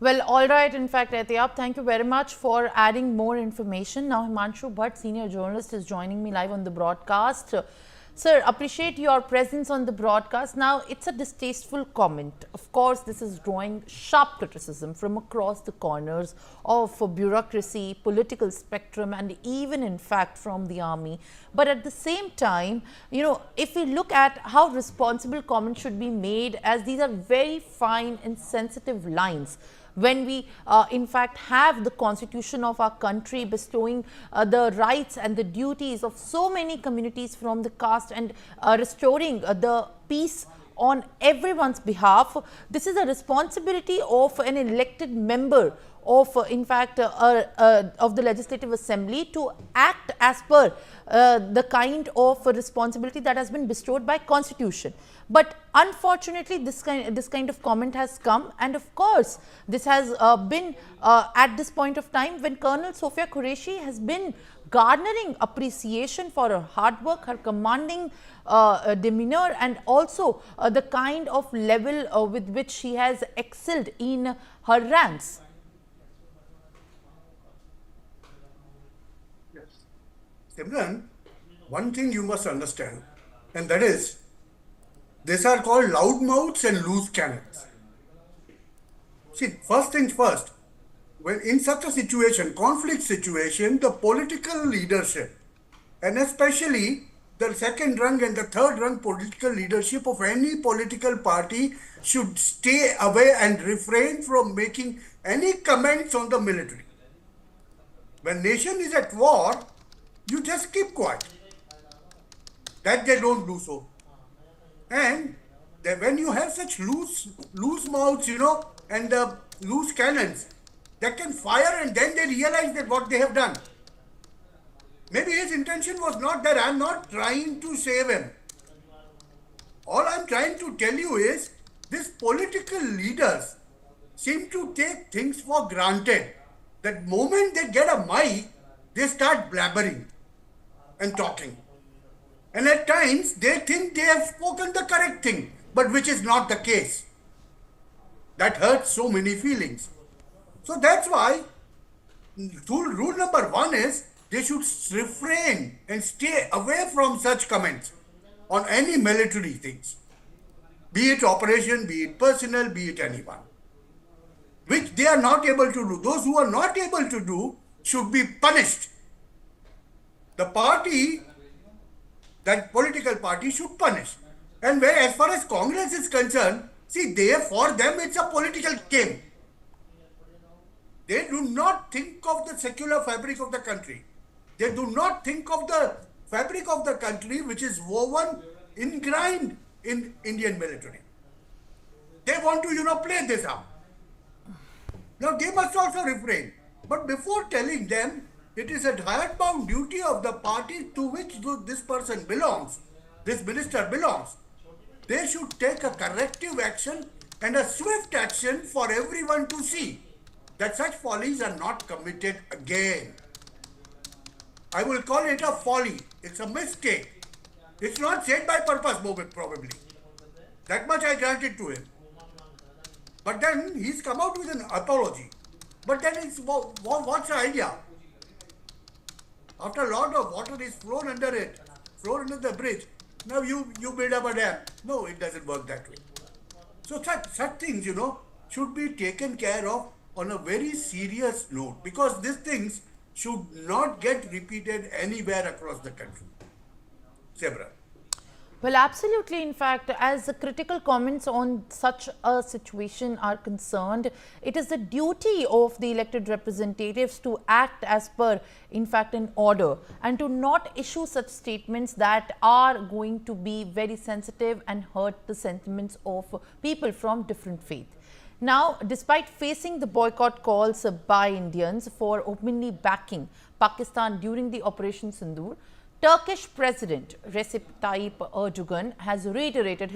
Well, all right. In fact, Ehtiyab, thank you very much for adding more information. Now, Himanshu Bhatt, senior journalist, is joining me live on the broadcast. Sir, appreciate your presence on the broadcast. Now, it's a distasteful comment. Of course, this is drawing sharp criticism from across the corners of bureaucracy, political spectrum, and even, in fact, from the army. But at the same time, if we look at how responsible comments should be made, as these are very fine and sensitive lines, when we in fact have the constitution of our country bestowing the rights and the duties of so many communities from the caste and restoring the peace on everyone's behalf. This is a responsibility of an elected member of in fact of the Legislative Assembly to act as per the kind of responsibility that has been bestowed by constitution. But unfortunately, this kind of comment has come, and of course this has been at this point of time when Colonel Sofia Qureshi has been garnering appreciation for her hard work, her commanding demeanor, and also the kind of level with which she has excelled in her ranks. Simran, one thing you must understand, and that is, these are called loudmouths and loose cannons. See, first things first, when in such a situation, conflict situation, the political leadership, and especially the second rung and the third rung political leadership of any political party should stay away and refrain from making any comments on the military. When nation is at war, you just keep quiet. That they don't do so. And when you have such loose mouths, and loose cannons, that can fire and then they realize that what they have done. Maybe his intention was not that. I'm not trying to save him. All I'm trying to tell you is, these political leaders seem to take things for granted. That moment they get a mic, they start blabbering and talking. And at times, they think they have spoken the correct thing, but which is not the case. That hurts so many feelings. So that's why rule number one is, they should refrain and stay away from such comments on any military things. Be it operation, be it personnel, be it anyone. Which they are not able to do. Those who are not able to do should be punished. The party, that political party should punish. And where, as far as Congress is concerned, see, for them it's a political game. They do not think of the secular fabric of the country. They do not think of the fabric of the country which is woven, ingrained in Indian military. They want to, play this up. Now they must also refrain. But before telling them, it is a hard-bound duty of the party to which this person belongs, this minister belongs. They should take a corrective action and a swift action for everyone to see that such follies are not committed again. I will call it a folly. It's a mistake. It's not said by purpose, probably. That much I granted to him. But then he's come out with an apology. But then what's the idea? After a lot of water is flown under the bridge, now you build up a dam. No, it doesn't work that way. So such things, should be taken care of on a very serious note, because these things should not get repeated anywhere across the country. Sebra. Well, absolutely. In fact, as the critical comments on such a situation are concerned, it is the duty of the elected representatives to act as per, in fact, an order, and to not issue such statements that are going to be very sensitive and hurt the sentiments of people from different faith. Now, despite facing the boycott calls by Indians for openly backing Pakistan during the Operation Sindoor, Turkish President Recep Tayyip Erdogan has reiterated